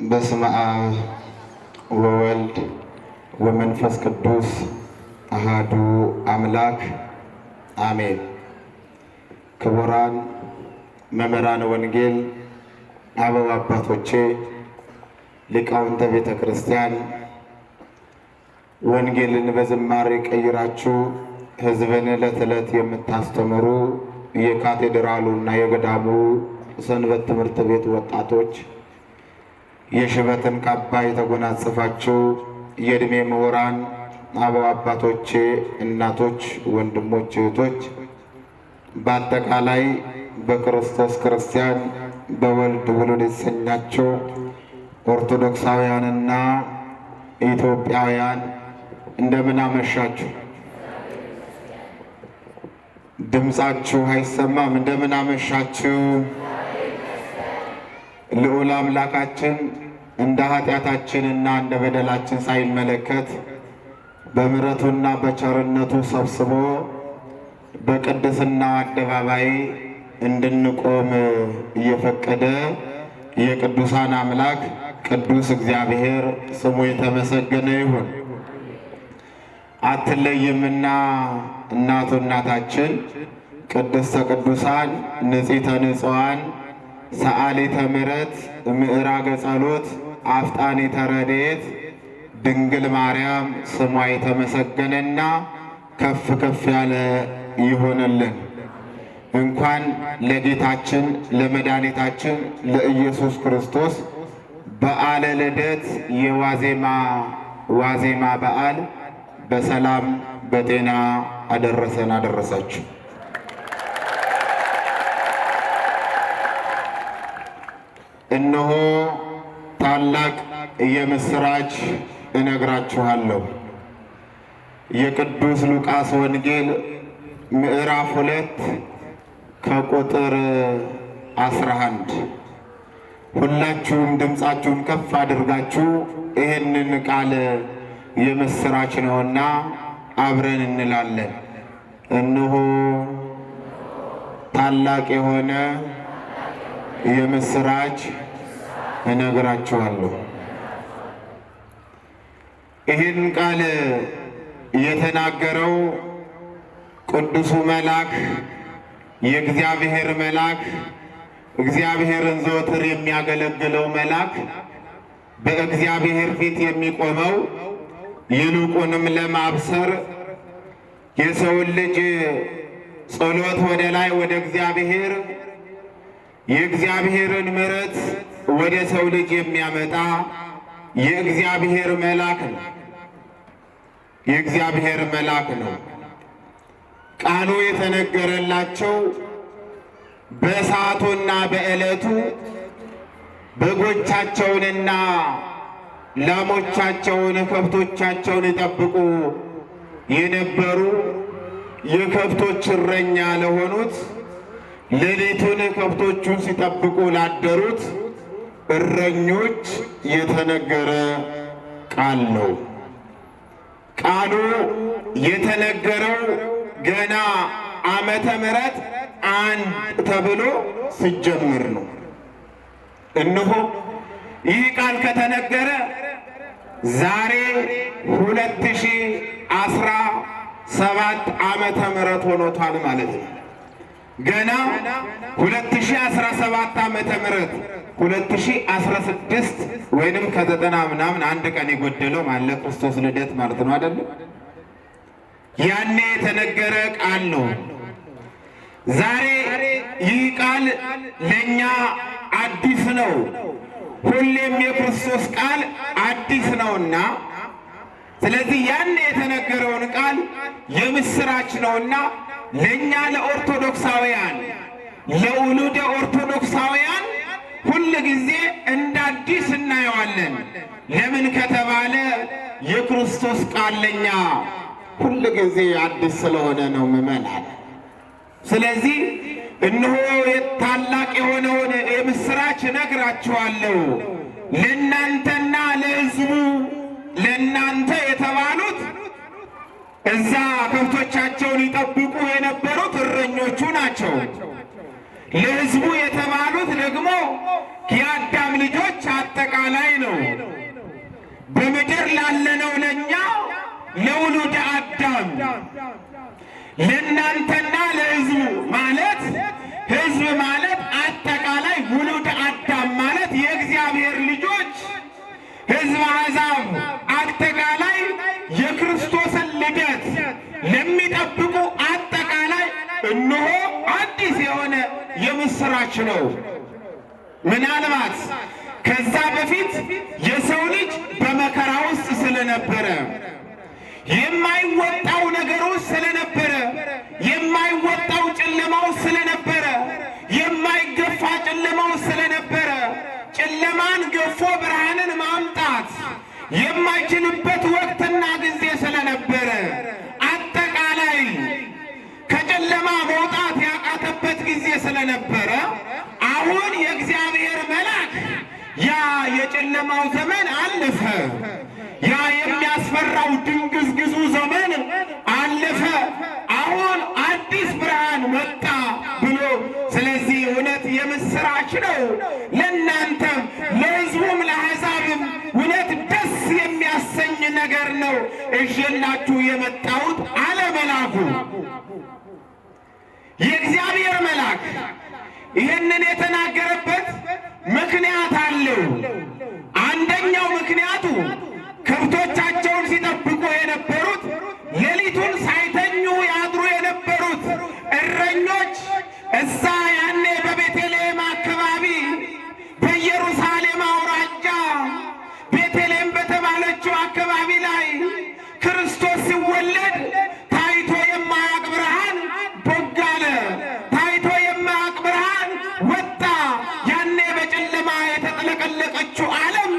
በስመ አብ ወወልድ ወመንፈስ ቅዱስ አሃዱ አምላክ አሜን። ክቡራን መምህራነ ወንጌል፣ አበው አባቶቼ፣ ሊቃውንተ ቤተ ክርስቲያን፣ ወንጌልን በዝማሬ ቀይራችሁ ሕዝብን ዕለት ዕለት የምታስተምሩ የካቴድራሉና የገዳሙ ሰንበት ትምህርት ቤት ወጣቶች፣ የሽበትን ካባ የተጎናጸፋችሁ የዕድሜ ምሁራን፣ አበው አባቶቼ፣ እናቶች፣ ወንድሞች፣ እህቶች፣ በአጠቃላይ በክርስቶስ ክርስቲያን በወልድ ውሉድ የተሰኛችሁ ኦርቶዶክሳውያንና ኢትዮጵያውያን እንደምን አመሻችሁ? ድምፃችሁ አይሰማም። እንደምን አመሻችሁ? ልዑል አምላካችን እንደ ኃጢአታችንና እንደ በደላችን ሳይመለከት በምሕረቱና በቸርነቱ ሰብስቦ በቅድስናው አደባባይ እንድንቆም እየፈቀደ የቅዱሳን አምላክ ቅዱስ እግዚአብሔር ስሙ የተመሰገነ ይሁን። አትለይምና እናቱ እናታችን ቅድስተ ቅዱሳን ንጽሕተ ንጹሐን ሰአሊተ ምሕረት ምዕራገ ጸሎት አፍጣኒተ ረድኤት ድንግል ማርያም ስሟ የተመሰገነና ከፍ ከፍ ያለ ይሆንልን። እንኳን ለጌታችን ለመድኃኒታችን ለኢየሱስ ክርስቶስ በዓለ ልደት የዋዜማ በዓል በሰላም በጤና አደረሰን አደረሳችሁ። እነሆ ታላቅ የምስራች እነግራችኋለሁ። የቅዱስ ሉቃስ ወንጌል ምዕራፍ 2 ከቁጥር 11። ሁላችሁም ድምፃችሁን ከፍ አድርጋችሁ ይህንን ቃል የምስራች ነውና አብረን እንላለን። እነሆ ታላቅ የሆነ የምስራች እነግራችኋለሁ። ይህን ቃል የተናገረው ቅዱሱ መልአክ የእግዚአብሔር መልአክ እግዚአብሔርን ዘወትር የሚያገለግለው መልአክ በእግዚአብሔር ፊት የሚቆመው ይልቁንም ለማብሰር የሰውን ልጅ ጸሎት ወደ ላይ ወደ እግዚአብሔር የእግዚአብሔርን ምሕረት ወደ ሰው ልጅ የሚያመጣ የእግዚአብሔር መልአክ ነው። የእግዚአብሔር መልአክ ነው። ቃሉ የተነገረላቸው በሰዓቱና በዕለቱ በጎቻቸውንና ላሞቻቸውን ከብቶቻቸውን ይጠብቁ የነበሩ የከብቶች እረኛ ለሆኑት ሌሊቱን ከብቶቹን ሲጠብቁ ላደሩት እረኞች የተነገረ ቃል ነው። ቃሉ የተነገረው ገና ዓመተ ምሕረት 1 ተብሎ ሲጀምር ነው። እነሆ ይህ ቃል ከተነገረ ዛሬ 2017 ዓመተ ምሕረት ሆኖታል ማለት ነው። ገና 2017 ዓመተ ምሕረት 2016 ወይንም ከ90 ምናምን አንድ ቀን የጎደለው ማለት ክርስቶስ ልደት ማለት ነው አይደል? ያኔ የተነገረ ቃል ነው። ዛሬ ይህ ቃል ለኛ አዲስ ነው። ሁሌም የክርስቶስ ቃል አዲስ ነውና ስለዚህ ያኔ የተነገረውን ቃል የምስራች ነውና ለኛ ለኦርቶዶክሳውያን ለውሉደ ኦርቶዶክሳውያን ሁል ጊዜ እንደ አዲስ እናየዋለን። ለምን ከተባለ የክርስቶስ ቃል ለኛ ሁል ጊዜ አዲስ ስለሆነ ነው ምእመናን። ስለዚህ እነሆ ታላቅ የሆነውን የምስራች እነግራችኋለሁ። ለእናንተና ለሕዝቡ ለእናንተ የተባሉት እዛ ከብቶቻቸውን ይጠብቁ የነበሩት እረኞቹ ናቸው። ለሕዝቡ የተባሉት ደግሞ የአዳም ልጆች አጠቃላይ ነው። በምድር ላለነው ለእኛ ለውሉደ አዳም ለእናንተና ለሕዝቡ ማለት ሕዝብ ማለት አጠቃላይ ውሉደ አዳም ማለት የእግዚአብሔር ልጆች ሕዝብ አሕዛብ አጠቃላይ የክርስቶስን ልደት ለሚጠብቁ አጠቃላይ እነሆ አዲስ የሆነ የምስራች ነው። ምናልባት ከዛ በፊት የሰው ልጅ በመከራ ውስጥ ስለነበረ የማይወጣው ነገር ውስጥ ስለነበረ የማይወጣው ጨለማ ውስጥ ስለነበረ የማይገፋ ጨለማ ውስጥ ስለነበረ ጨለማን ገፎ ብርሃንን ማምጣት የማይችልበት ወቅትና ጊዜ ስለነበረ አጠቃላይ ከጨለማ መውጣት ያቃተበት ጊዜ ስለነበረ አሁን የእግዚአብሔር መልአክ ያ የጨለማው ዘመን አለፈ። ያ የሚያስፈራው ድንግዝግዙ ዘመን አለፈ። አሁን አዲስ ብርሃን መጣ ብሎ ስለዚህ እውነት የምስራች ነው። ለእናንተም ለሕዝቡም ለአሕዛብም እውነት ደስ የሚያሰኝ ነገር ነው እዤላችሁ የመጣሁት አለ መልአኩ። የእግዚአብሔር መልአክ ይህንን የተናገረበት ምክንያት አለው። አንደኛው ምክንያቱ ከብቶቻቸውን ሲጠብቁ የነበሩት ሌሊቱን ሳይተኙ ያድሩ የነበሩት እረኞች እዛ ያኔ በቤተልሔም አካባቢ በኢየሩሳሌም አውራጃ ቤተልሔም በተባለችው አካባቢ ላይ ክርስቶስ ሲወለድ ታይቶ የማያውቅ ብርሃን ቦግ አለ። ታይቶ የማያውቅ ብርሃን ወጣ። ያኔ በጨለማ የተጥለቀለቀችው ዓለም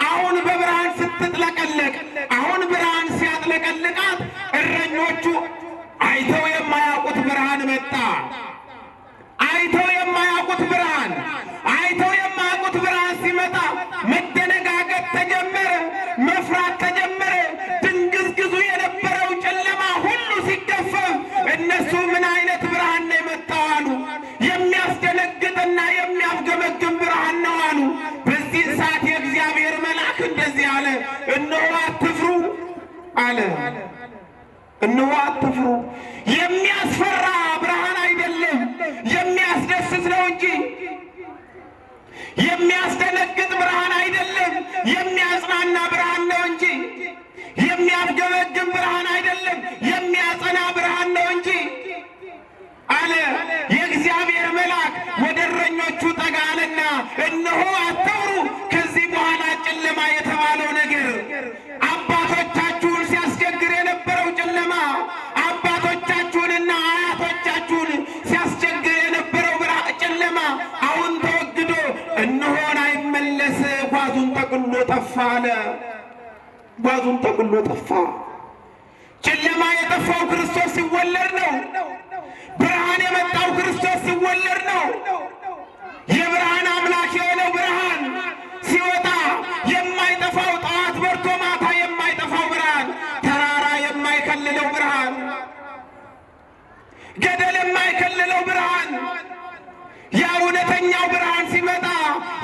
አሁን በብርሃን ስትጥለቀለቅ፣ አሁን ብርሃን ሲያጥለቀልቃት እረኞቹ አይተው የማያውቁት ብርሃን መጣ። አይተው የማያውቁት ብርሃን አይተው የማያውቁት ብርሃን ሲመጣ መደነጋገጥ ተጀመረ፣ መፍራት ተጀመረ። ድንግዝግዙ የነበረው ጨለማ ሁሉ ሲገፈፍ እነሱ ምን አይነት ብርሃን ነው የመጣው አሉ። የሚያስደነግጥና የሚያስገመግም ብርሃን ነው አሉ። በዚህ ሰዓት የእግዚአብሔር መልአክ እንደዚህ አለ፣ እነሆ አትፍሩ አለ። እነሆ አትፍሩ። የሚያስፈራ ብርሃን አይደለም፣ የሚያስደስት ነው እንጂ። የሚያስደነግጥ ብርሃን አይደለም፣ የሚያጽናና ብርሃን ነው እንጂ። የሚያስገመግም ብርሃን አይደለም፣ የሚያጸና ብርሃን ነው እንጂ አለ። የእግዚአብሔር መልአክ ወደ እረኞቹ ጠጋ አለና እነሆ አትፍሩ። ከዚህ በኋላ ጨለማ የተባለው ነገር አባቶቻችሁን ሲያስቸግር የነበረው ጨለማ አባቶቻችሁንና አያቶቻችሁን ሲያስቸግር የነበረው ጨለማ አሁን ተወግዶ እነሆን አይመለስ፣ ጓዙን ጠቅሎ ጠፋ አለ። ጓዙን ጠቅሎ ጠፋ። ጨለማ የጠፋው ክርስቶስ ሲወለድ ነው። ብርሃን የመጣው ክርስቶስ ሲወለድ ነው። የብርሃን አምላክ የሆነው ብርሃን ሲወጣ የማይጠፋው ጠዋት በርቶ ማታ የማይጠፋው ብርሃን፣ ተራራ የማይከልለው ብርሃን፣ ገደል የማይከልለው ብርሃን፣ ያ እውነተኛው ብርሃን ሲመጣ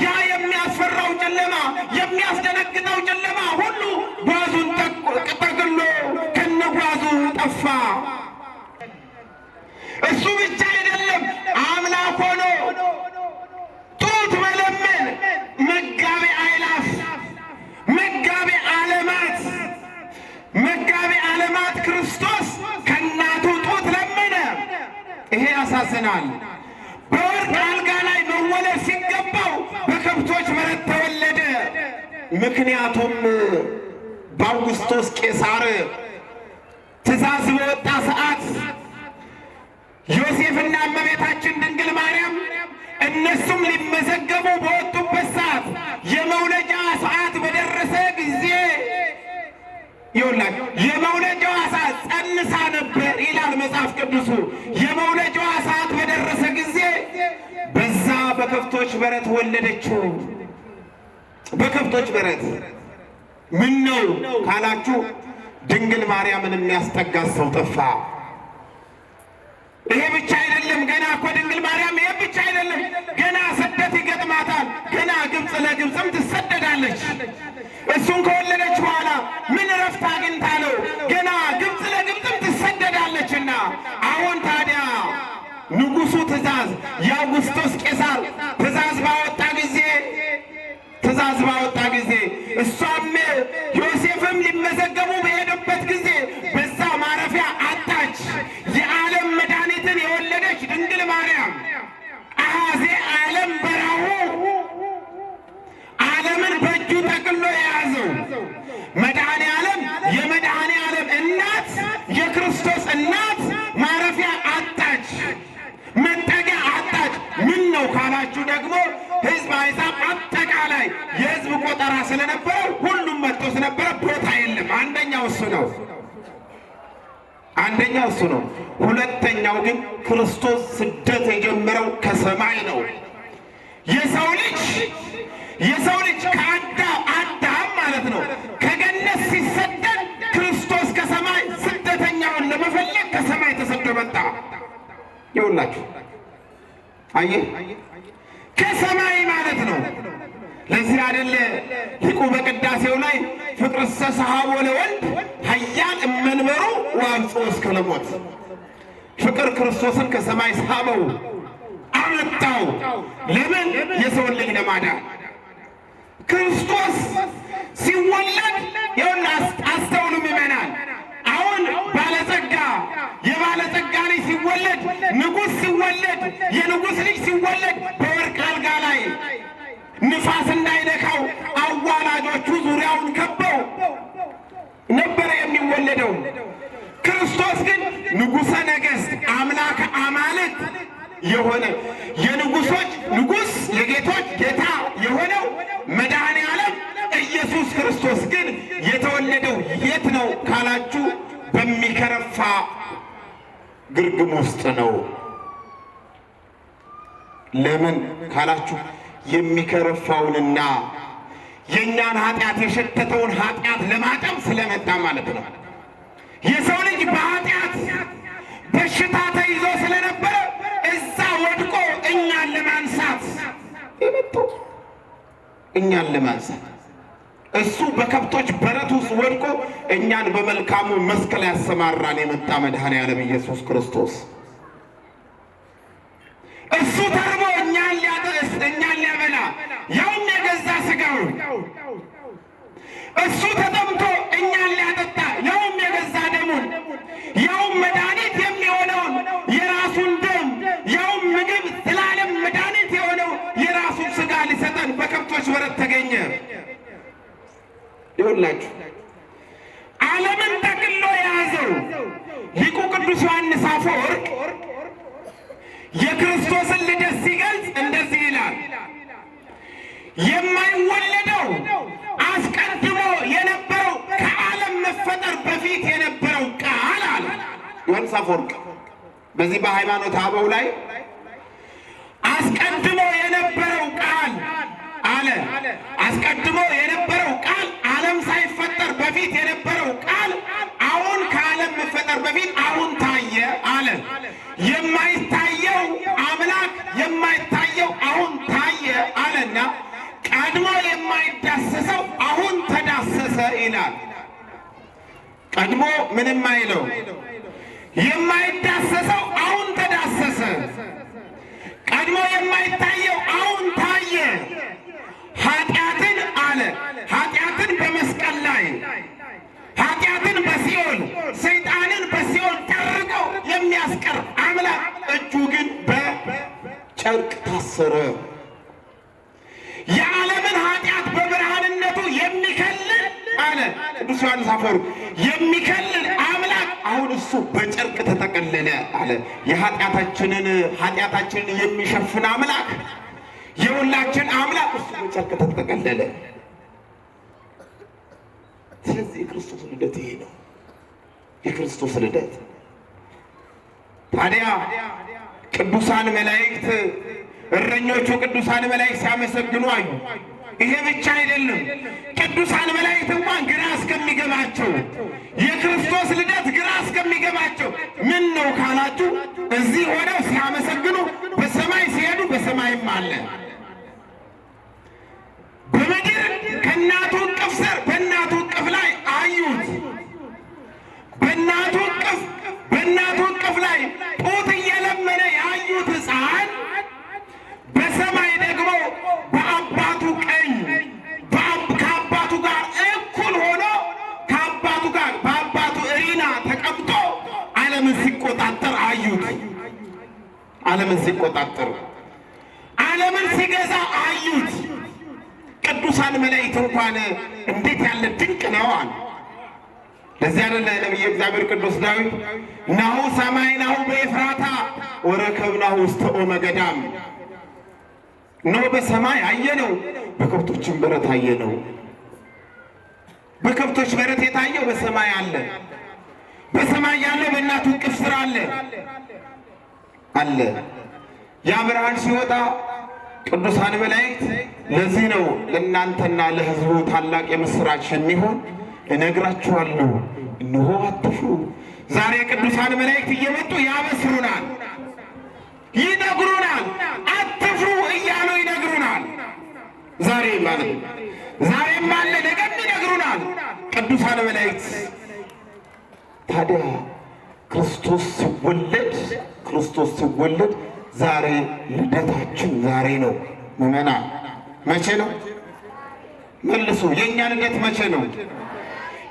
ያ የሚያስፈራው ጨለማ የሚያስደነግጠው ጨለማ ሁሉ ጓዙን ጠቅሎ ከነጓዙ ጠፋ። እሱ ብቻ አይደለም፣ አምላክ ሆኖ ጡት መለመን መጋቤ አእላፍ መጋቤ ዓለማት መጋቤ ዓለማት ክርስቶስ ከእናቱ ጡት ለመነ። ይሄ ያሳዝናል። በወርቅ አልጋ ላይ መወለድ ሲገባው በከብቶች በረት ተወለደ። ምክንያቱም በአውግስጦስ ቄሳር ትእዛዝ በወጣ ሰዓት ዮሴፍና እመቤታችን ድንግል ማርያም እነሱም ሊመዘገቡ በወጡበት ሰዓት የመውለጃ ሰዓት በደረሰ ጊዜ ይውላል የመውለጃዋ ሰዓት ጸንሳ ነበር ይላል መጽሐፍ ቅዱሱ። የመውለጃዋ ሰዓት በደረሰ ጊዜ በዛ በከብቶች በረት ወለደችው። በከብቶች በረት ምን ነው ካላችሁ ድንግል ማርያምን የሚያስጠጋት ሰው ጠፋ። ይሄ ብቻ አይደለም። ገና እኮ ድንግል ማርያም ይሄ ብቻ አይደለም። ገና ስደት ይገጥማታል። ገና ግብፅ ለግብፅም ትሰደዳለች። እሱን ከወለደች በኋላ ምን ረፍት አግኝታ ነው? ገና ግብፅ ለግብፅም ትሰደዳለችና አሁን ታዲያ ንጉሡ ትእዛዝ የአውግስጦስ ቄሳር ትእዛዝ ባወጣ ጊዜ እሷም ዮሴፍም ሊመዘገቡ በሄዱበት ጊዜ በዛ ማረፊያ አጣች። የዓለም መድኃኒትን የወለደች ድንግል ማርያም አሐዜ ዓለም በራሁ ዓለምን በእጁ ጠቅሎ የያዘው መድኃኔ ዓለም የመድኃኔ ዓለም እናት የክርስቶስ እናት ማረፊያ አጣች፣ መጠጊያ አጣች። ምን ነው ካላችሁ ደግሞ ሕዝብ አሕዛብ አጠቃላይ የሕዝብ ቆጠራ ስለነበረ ሁሉም መጥቶ ስለነበረ ቦታ የለም። አንደኛው እሱ ነው። ሁለተኛው ግን ክርስቶስ ስደት የጀመረው ከሰማይ ነው። የሰው ልጅ ከአዳም ማለት ነው ከገነት ሲሰደድ ክርስቶስ ከሰማይ ስደተኛውን ለመፈለግ ከሰማይ ተሰዶ መጣ። ይኸውላችሁ አየህ፣ ከሰማይ ማለት ነው። ለዚህ አይደለ ሊቁ በቅዳሴው ላይ ፍቅርሰ ሰሐቦ ለወልድ ኃያል እመንበሩ ወአምጽኡ እስከ ለሞት፣ ፍቅር ክርስቶስን ከሰማይ ሳበው አመጣው። ለምን? የሰውን ልጅ ለማዳን። ክርስቶስ ሲወለድ ይኸውና አስተውሉ ምእመናን። አሁን የባለጸጋ ልጅ ሲወለድ፣ ንጉሥ ሲወለድ፣ የንጉሥ ልጅ ሲወለድ በወርቅ አልጋ ላይ ንፋስ እንዳይነካው አዋላጆቹ ዙሪያውን ከበው ነበረ የሚወለደው። ክርስቶስ ግን ንጉሠ ነገሥት አምላከ አማልክት የሆነ የንጉሶች ንጉሥ የጌቶች ጌታ የሆነው መድኃኔ ዓለም ኢየሱስ ክርስቶስ ግን የተወለደው የት ነው ካላችሁ በሚከረፋ ግርግም ውስጥ ነው። ለምን ካላችሁ የሚከረፋውንና የእኛን ኃጢአት የሸተተውን ኃጢአት ለማጠብ ስለመጣ ማለት ነው። የሰው ልጅ በኃጢአት በሽታ ተይዞ ስለነበረ እዛ ወድቆ እኛን ለማንሳት የመጣው እኛን ለማንሳት እሱ በከብቶች በረት ውስጥ ወድቆ እኛን በመልካሙ መስክ ላይ ያሰማራን የመጣ መድኃኔ ዓለም ኢየሱስ ክርስቶስ እሱ ተርቦ እኛን ሊያበላ ያውም የገዛ ሥጋውን፣ እሱ ተጠምቶ እኛን ሊያጠጣ ያውም የገዛ ደሙን፣ ያውም መድኃኒት የሚሆነውን የራሱን ደም፣ ያውም ምግብ ዘላለም መድኃኒት የሆነው የራሱን ሥጋ ሊሰጠን በከብቶች በረት ተገኘ። ይሁላችሁ ዓለምን ጠቅሎ የያዘው ሊቁ ቅዱስ ዮሐንስ አፈወርቅ የክርስቶስን ልደት ሲገልጽ እንደዚህ ይላል። የማይወለደው አስቀድሞ የነበረው ከዓለም መፈጠር በፊት የነበረው ቃል አለ ዮሐንስ አፈወርቅ። በዚህ በሃይማኖት አበው ላይ አስቀድሞ የነበረው ቃል አለ። አስቀድሞ የነበረው ቃል ዓለም ሳይፈጠር በፊት የነበረው ቃል አሁን ከዓለም መፈጠር በፊት አሁን ታየ አለ። የማይታየው አምላክ የማይታየው አሁን ታየ አለና ቀድሞ የማይዳሰሰው አሁን ተዳሰሰ ይላል። ቀድሞ ምንም አይለው የማይዳሰሰው አሁን ተዳሰሰ። ቀድሞ የማይታየው አሁን ታየ። ኃጢአትን አለ ኃጢአትን በመስቀል ላይ ኃጢአትን በሲኦል ሰይጣንን በሲኦል ጠርቆ የሚያስቀር አምላክ እጁ ግን በጨርቅ ታሰረ። የዓለምን ኃጢአት በብርሃንነቱ የሚከልል አለ ቅዱስ ዮሐንስ አፈወርቅ የሚከልል አምላክ አሁን እሱ በጨርቅ ተጠቀለለ አለ። ኃጢአታችንን የሚሸፍን አምላክ የሁላችን አምላክ እሱ በጨርቅ ተጠቀለለ። ስለዚህ የክርስቶስ ልደት ይሄ ነው። የክርስቶስ ልደት ታዲያ ቅዱሳን መላእክት እረኞቹ ቅዱሳን መላእክት ሲያመሰግኑ አዩ። ይሄ ብቻ አይደለም። ቅዱሳን መላእክት እንኳን ግራ እስከሚገባቸው የክርስቶስ ልደት ግራ እስከሚገባቸው ምን ነው ካላችሁ እዚህ ሆነው ሲያመሰግኑ በሰማይ ሲሄዱ በሰማይም አለ። በምድር ከእናቱ እቅፍ ስር በእናቱ እቅፍ ላይ አዩት። በእናቱ እቅፍ ላይ ጡት እየለመነ ያዩት ሕፃን በሰማይ ደግሞ በአባቱ ቀኝ ከአባቱ ጋር እኩል ሆኖ ከአባቱ ጋር በአባቱ እሪና ተቀምጦ ዓለምን ሲቆጣጠር አዩት። ዓለምን ሲቆጣጠር ዓለምን ሲገዛ አዩት። ቅዱሳን መላእክት እንኳን እንዴት ያለ ድንቅ ነው አሉ። ለዚህ አይደለ ነብዩ እግዚአብሔር ቅዱስ ዳዊት ናሁ ሰማይናሁ በኤፍራታ ወረከብናሁ ውስተ ኦመ ገዳም፣ ነው በሰማይ አየነው በከብቶችም በረት አየነው። በከብቶች በረት የታየው በሰማይ አለ። በሰማይ ያለው በእናቱ እቅፍ ስር አለ። ያ ብርሃን ሲወጣ ቅዱሳን መላእክት ለዚህ ነው ለእናንተና ለሕዝቡ ታላቅ የምስራች የሚሆን እነግራችኋለሁ፣ እነሆ አትፍሩ። ዛሬ ቅዱሳን መላእክት እየመጡ ያበስሩናል፣ ይነግሩናል። አትፍሩ እያሉ ይነግሩናል። ዛሬ ማለት ነው። ዛሬም አለ፣ ነገም ይነግሩናል ቅዱሳን መላእክት። ታዲያ ክርስቶስ ሲወለድ ዛሬ ልደታችን ዛሬ ነው። ምዕመናን መቼ ነው? መልሱ። የእኛ ልደት መቼ ነው?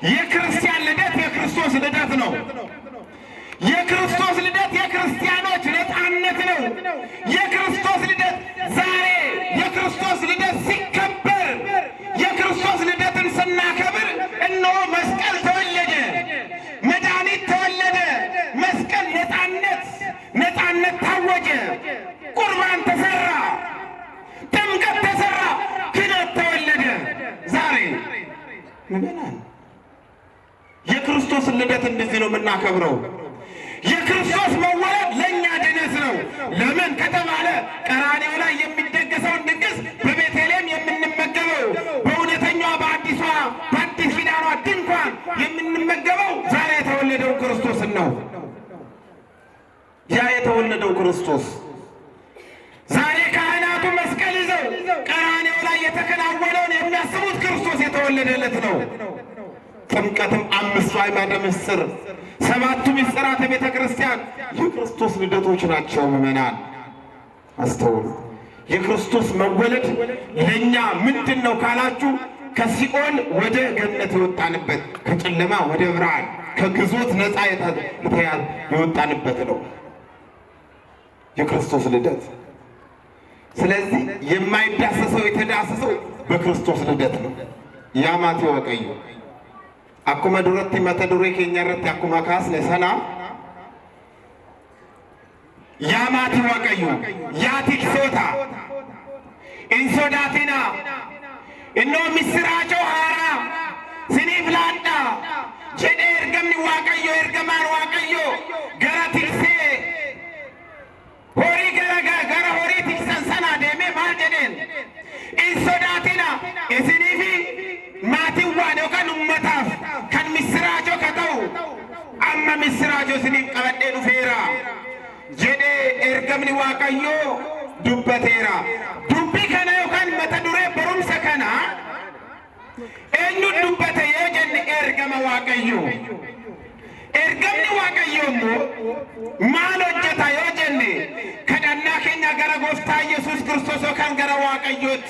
የክርስቲያን ልደት የክርስቶስ ልደት ነው። የክርስቶስ ልደት የክርስቲያኖች ነፃነት ነው። የክርስቶስ ልደት ዛሬ የክርስቶስ ልደት ሲከበር የክርስቶስ ልደትን ስናከብር እነሆ መስቀል ተወለደ፣ መድኃኒት ተወለደ። መስቀል ነፃነት ታወጀ። ቁርባን ተሰራ፣ ጥምቀት ተሰራ፣ ክህነት ተወለደ። ዛሬ ምዕመናን የክርስቶስን ልደት እንደዚህ ነው የምናከብረው። የክርስቶስ መወለድ ለእኛ ድነት ነው። ለምን ከተባለ ቀራንዮ ላይ የሚደገሰውን ድግስ በቤተልሔም የምንመገበው በእውነተኛዋ በአዲስ ኪዳኗ ድንኳን የምንመገበው ዛሬ የተወለደው ክርስቶስን ነው። ያ የተወለደው ክርስቶስ ዛሬ ካህናቱ መስቀል ይዘው ቀራንዮ ላይ የተከናወነውን የሚያስቡት ክርስቶስ የተወለደለት ነው። ጥምቀትም 5 አዕማደ ምስጢር 7ቱ ምስጢራተ ቤተ ክርስቲያን የክርስቶስ ልደቶች ናቸው። ምዕመናን አስተውሉ። የክርስቶስ መወለድ ለእኛ ምንድን ነው ካላችሁ ከሲኦል ወደ ገነት የወጣንበት፣ ከጨለማ ወደ ብርሃን፣ ከግዞት ነፃ የወጣንበት ነው የክርስቶስ ልደት። ስለዚህ የማይዳሰሰው የተዳሰሰው በክርስቶስ ልደት ነው። ያማት ወቀዩ አኩመ ዱረቲ መተ ዱሬ ኬኛረት አኩመ ካስ ለሰና ያማት ወቀዩ ያቲክሶታ ኢንሶዳቲና እኖ ምስራቸው ሃራ ሲኒፍላዳ ጀዴ ኤርገምኒ ዋቀዮ ኤርገማን ዋቀዮ ገራ ቲክሴ ሆሪ ገራ ሆሪ ቲክሰን ሰና ደሜ ማል ጀዴን ኢንሶዳቲና እስኒፊ ማቲዋን ዮካን ኡመታፍ ከን ምስራቸው ከተው አማ ምስራቸው ስኒፍ ቀበዴ ዱፌራ ጀዴ ኤርገምኒ ዋቀዮ ዱበቴራ ዱቢ ከነ ዮካን መተ ዱሬ በሩምሰ ከና ኤኙ ዱበተ የጀን ኤርገመ ዋቀዮ ኤርገምኒ ዋቀዮሞ ማል ሆጀታ የጀን ከዳና ኬኛ ገረ ጎፍታ ኢየሱስ ክርስቶስ ዮካን ገረ ዋቀዮት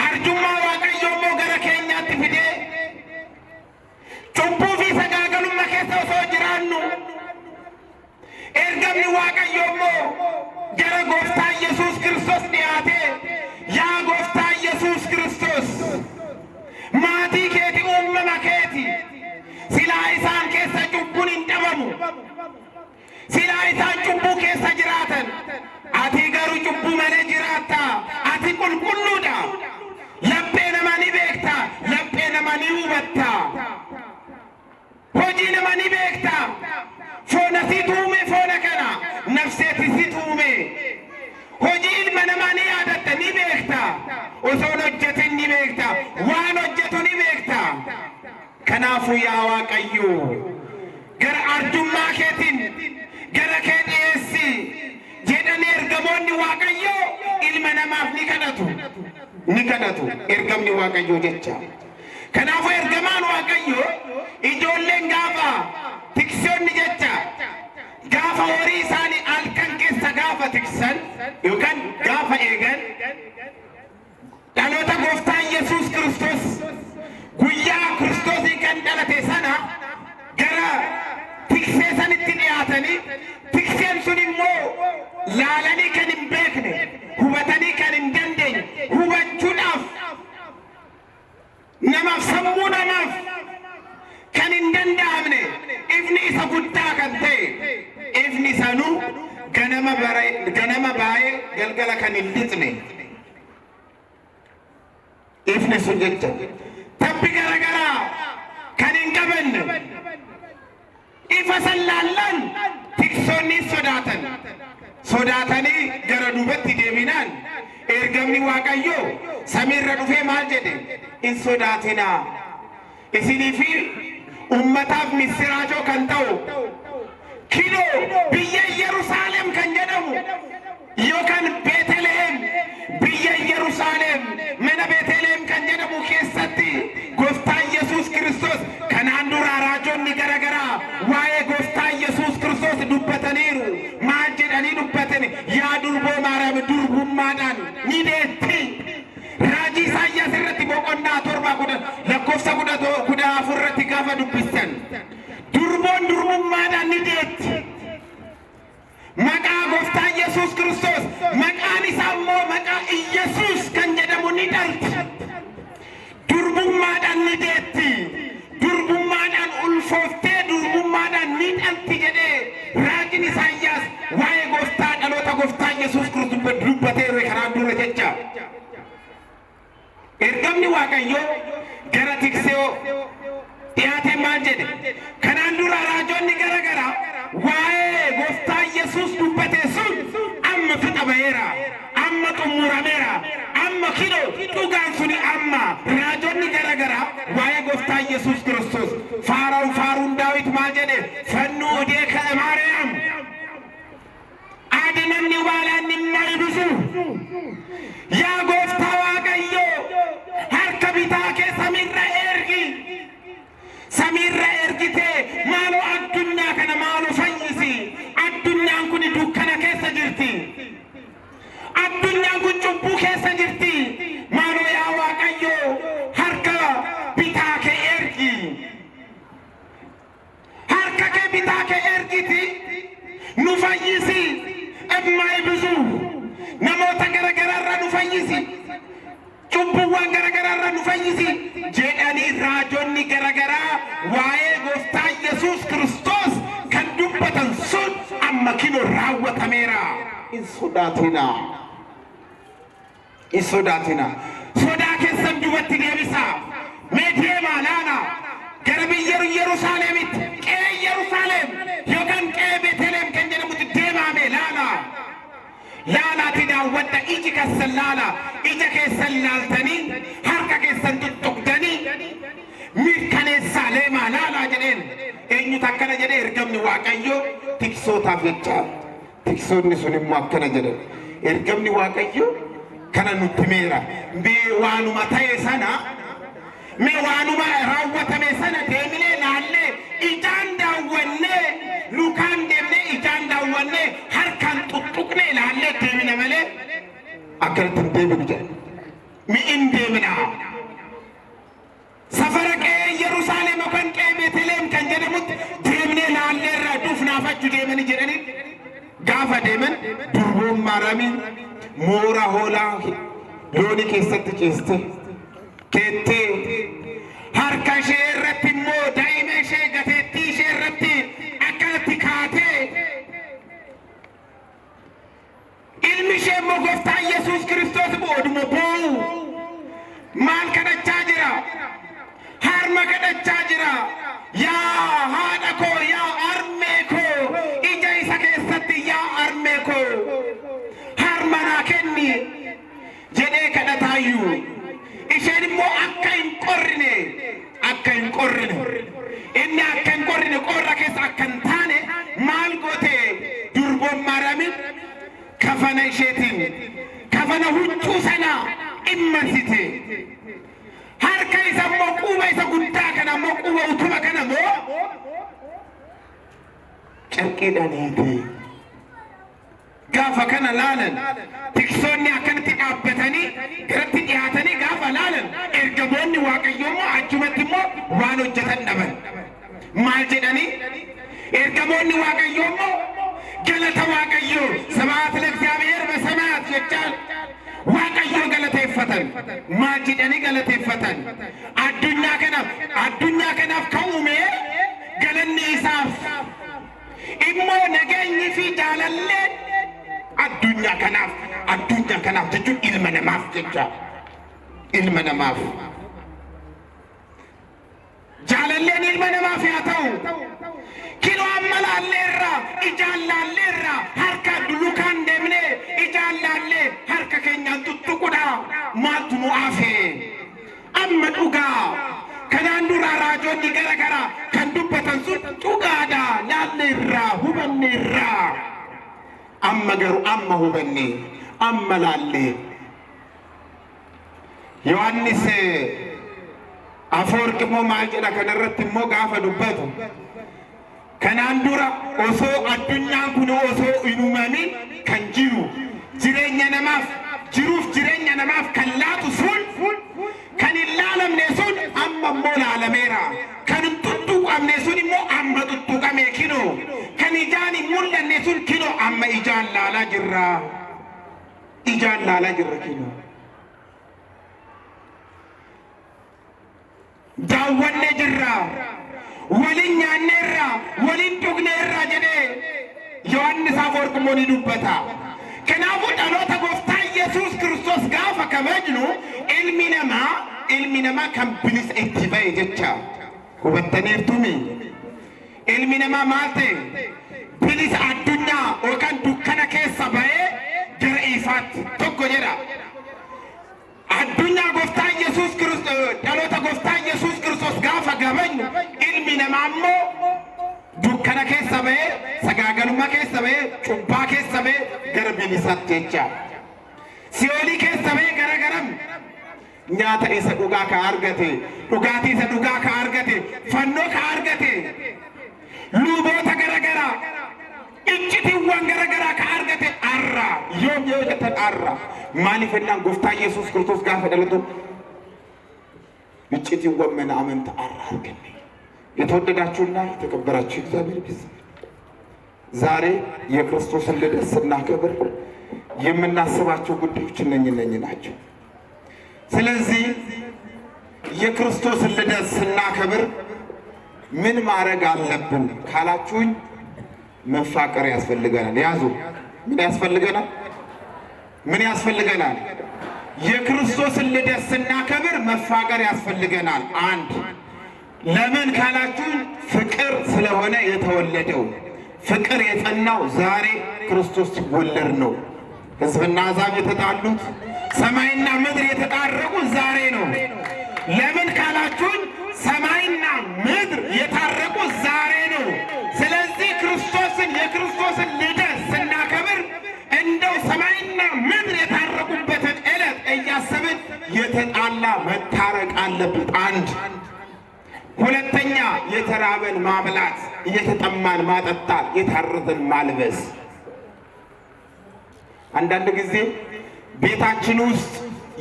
አርጁማ ዋቀዮሞ ገረ ኬኛት ፊዴ ጩቡ ፊ ሰጋገሉማ ኬሳ ኦሶ ጅራኑ ኤርገምኒ ዋቀዮሞ ገረ ጎፍታ ኢየሱስ ክርስቶስ ዲያቴ ያ ጎፍታ ኢየሱስ ክርስቶስ ማቲ ኬቲ ኡመማ ኬቲ ሲላ ኢሳን ኬሳ ጩቡን እንጠበሙ ሲላ ኢሳን ጩቡ ኬሳ ጅራተን አቲ ገሩ ጩቡ መለ ጅራታ አቲ ቁልቁሉዳ ለቤ ነማኒ ቤክታ ለቤ ነማኒ ውበታ ሆጂ ነማኒ ቤክታ ፎነሲ ቱሜ ፎነ ከና ነፍሴቲ ሲ ቱሜ ሆጂ ኢልመ ነማኒ ያደተ ኒ ቤክታ يا واقيو غير أرجما كتين غير كتيسي جدني إرجموني واقيو إلمنا ما في نكدتو إرجمني واقيو جتة كنافو إرجمان واقيو إجولين غافا تكسون جتة غافا وريساني ألكن كيس غافا تكسن يوكن غافا إيجن دلوتا غفتان يسوس كريستوس guyya Kiristoosin kan dhalate sana gara tiksee sanitti dhiyaatanii tikseen sun immoo laalanii kan hin beekne hubatanii kan hin dandeenye hubachuudhaaf namaaf sammuu namaaf kan hin danda'amne ifni isa guddaa kan ta'e ifni sanuu ganama baay'ee galgala kan hin lixne ifni sun jecha تبي كرا كانين كبن إفسلالن تكسوني صداتني جرا دوبت ديمينان إرجمني واقعيو سمير ردوفه مالجدي إن صداتنا إسيني في أمتاب مسراجو كنتاو كيلو بيا يروسالم كنجدمو يوكان بيتلهم بيا يروسالم من بيتلهم كنجدمو كيستي غفتا يسوس كريستوس كان اندورا راجون نغرغرا واي غفتا يسوس كريستوس دوبتنيرو ما جداني دوبتني يا دربو مارام دربو مادان نيدتي راجي سايا سرتي بوكوندا توربا كودا لكوسا كودا فرتي كافا دوبستان دربو مادان نيدتي مكا غفتا يسوس كريستوس مكا نسامو مكا يسوس كان جدامو نيدالت دربومادان نديتي دربومادان ألفوفتي دربومادان ندالتي جدي راجني ساياس واي غفتا دلوتا غفتا يسوس كريستوس بدروبتي ركران دورة جتشا إرغمني واقعيو غراتيك سيو تياتي مانجد كنان دورة راجون نغرغرا واي غفتا يسوس دوبتي سون أما فتا بهيرا أما تمورا ميرا أما كيلو توغان سوني أما راجوني غرغرا واي غفتا يسوس كريستوس فارون داويت ماجد فنو ديك مريم آدنني والا نما يبسو يا غفتا واقعيو هركا بتاكي سمير إرغي مالو الدنيا كان مالو فنيسي الدنيا كوني دوكنا كيسا جرتي الدنيا كون جبو كيسا جرتي مالو يا واقعيو هركا بتاك إرغي هركا كي بتاك إرغي تي نفنيسي أبما يبزو نموتا غرغرارا نفنيسي جبوان غرغرارا نفنيسي جيداني راجوني غرغرا واي غفتا يسوس كريستوس كان دوبتن سون أما كيلو راوة تميرا إن صداتنا صداك السمجوة تنبسا ميتيما لانا غربي يروسالم كي يروسالم يوكان كي بيتلم كان جنمت ديما ميلانا لانا تداوة إيجي كالسلالة إيجي كالسلالتني هركا كالسنتتقدني ميركاني ساليما لانا جنين إنيو تاكنا جنين إرقمني واقعيو تكسو تافيتشا تكسو نسوني مواكنا جنين إرقمني واقعيو كان نتميرا بيوانو متاي سنة ميوانو ما راوة ميسنة ديميني لالي إجان داواني لوكان ديمني إجان داواني هركان تطوكني لالي ديميني ملي أكلتن ديميني جان مئين ديمينا سفرك يروسالم وكان كي بيتلم كان جنمت ديميني لالي رادوف نافتشو ديميني جراني غافا ديمين دربوم مارامين مورا هولا لوني كيست جيست كيتي هركا شيرتي مو دايما شيغتي شيرتي اكلتي كاتي المشي مو غفتا يسوس كريستوس بود مو بو مان كدا تشاجرا هارما كدا تشاجرا يا هادكو يا ارميكو ايجاي سكيستي يا ارميكو هارمانا كني جدي كدا تايو إشين مو أكاين قرني እኛ አከን ቆርን ቆራ ከሳ አከንታኔ ማልጎቴ ዱርቦም ማርያምን ከፈነ ሼቲን ከፈነ ሁጩ ሰና ኢመንሲቴ harka isa moquba isa guddaa kana moquba utuma kana moo carqiidhaan hiite gaafa kana laalan tiksoonni akkanatti dhaabbatanii garatti dhiyaatanii gaafa laalan ergamoonni waaqayyoo immoo achumatti immoo waan hojjetan dhaban maal jedhanii ergamoonni waaqayyoo immoo galata waaqayyoo sabaat ለእግዚአብሔር በሰማያት jechaan waaqayyoo galateeffatan maal jedhanii galateeffatan addunyaa kanaaf kan uume galanni isaaf immoo nageenyi fi jaalalleen addunyaa kanaaf jechuun ilma namaaf jecha ilma namaaf jaalalleen ilma namaaf yaa ta'u kinoo ammalaalleerra ijaallalleerra harka dulukaan deemne ijaallallee harka keenyaan tuttuqudha maaltu nu afe amma dhugaa kanaan dura raajoonni garagara kan dubbatan sun dhugaadha laalleerra hubanneerra amma garuu amma hubanne amma laallee Yohaannis Afoorqi immoo maal jedha kanarratti immoo gaafa dubbatu kanaan dura osoo addunyaan kun osoo hin uumamin kan jiru jireenya namaaf kan laatu sun kan hin laalamne sun amma immoo laalameera kan hin tuttuqamne sun immoo amma tuttuqame kinoo kan ijaan hin mul'anne sun kinoo amma ijaan laalaa jirra kinoo daawwanne jirra waliin nyaanneerra waliin dhugneerra jedhee Yohaannis Afoorqi immoo ni dubbata. Kanaafuu dhaloota gooftaa Yesuus Kiristoos gaafa kabajnu ilmi namaa kan bilisa itti ba'e jecha hubattaniirtumi ilmi namaa maal ta'e bilisa addunyaa yookaan dukkana keessa ba'ee gara ifaatti tokko jedha addunyaa gooftaa Yesuus Kiristoos dhaloota gooftaa Yesuus Kiristoos gaafa kabajnu ilmi namaa immoo dukkana keessa ba'ee sagaagalummaa keessa ba'ee cubbaa keessa ba'ee gara bilisaatti jecha si'oolii keessa ba'ee garagaram nyaata isa dhugaa ka argate dhugaatii isa dhugaa ka argate fannoo ka argate luboota garagara iccitiiwwan garagaraa ka argate arra yoom yoo jettan arra maaliif ennaan gooftaa Yesuus Kiristoos gaafa dhalatu iccitiiwwan mana amantaa arra arganne የተወደዳችሁና የተከበራችሁ እግዚአብሔር ቤተሰቦች ዛሬ የክርስቶስን ልደት ስናከብር የምናስባቸው ጉዳዮች እነኚህ ናቸው። ስለዚህ የክርስቶስን ልደት ስናከብር ምን ማድረግ አለብን ካላችሁኝ መፋቀር ያስፈልገናል። ያዙ። ምን ያስፈልገናል? የክርስቶስን ልደት ስናከብር መፋቀር ያስፈልገናል። አንድ ለምን ካላችሁ ፍቅር ስለሆነ የተወለደው ፍቅር የጸናው ዛሬ ክርስቶስ ሲወለድ ነው። ሕዝብና አሕዛብ የተጣሉት ሰማይና ምድር የተጣረቁት ዛሬ ነው። ለምን ካላችሁ ሰማይና ምድር የታረቁት ዛሬ ነው። ስለዚህ የክርስቶስን ልደት ስናከብር እንደው ሰማይና ምድር የታረቁበትን ዕለት እያሰብን የተጣላ መታረቅ አለበት። አንድ ሁለተኛ የተራበን ማብላት፣ እየተጠማን ማጠጣት፣ የታረዘን ማልበስ። አንዳንድ ጊዜ ቤታችን ውስጥ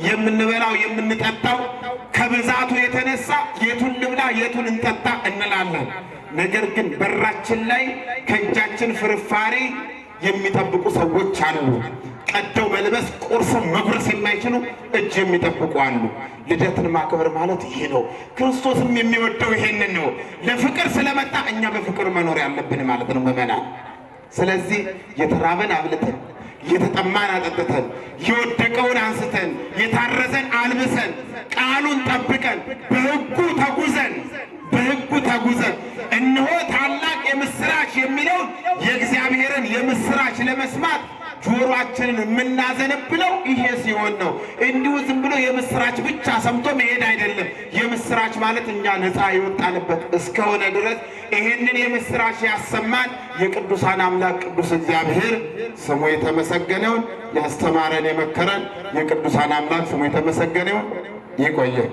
የምንበላው የምንጠጣው ከብዛቱ የተነሳ የቱን ልብላ የቱን እንጠጣ እንላለን። ነገር ግን በራችን ላይ ከእጃችን ፍርፋሪ የሚጠብቁ ሰዎች አሉ። ቀደው መልበስ ቁርስም መጉረስ የማይችሉ እጅ የሚጠብቁ አሉ። ልደትን ማክበር ማለት ይሄ ነው። ክርስቶስም የሚወደው ይሄንን ነው። ለፍቅር ስለመጣ እኛ በፍቅር መኖር ያለብን ማለት ነው ምዕመናን። ስለዚህ የተራበን አብልተን፣ የተጠማን አጠጥተን፣ የወደቀውን አንስተን፣ የታረዘን አልብሰን፣ ቃሉን ጠብቀን፣ በሕጉ ተጉዘን እነሆ ታላቅ የምስራች የሚለውን የእግዚአብሔርን የምስራች ለመስማት ጆሮአችንን የምናዘነብለው ይሄ ሲሆን ነው። እንዲሁ ዝም ብሎ የምስራች ብቻ ሰምቶ መሄድ አይደለም። የምስራች ማለት እኛ ነፃ የወጣንበት እስከሆነ ድረስ ይህንን የምስራች ያሰማን የቅዱሳን አምላክ ቅዱስ እግዚአብሔር ስሙ የተመሰገነውን፣ ያስተማረን የመከረን የቅዱሳን አምላክ ስሙ የተመሰገነውን። ይቆየን።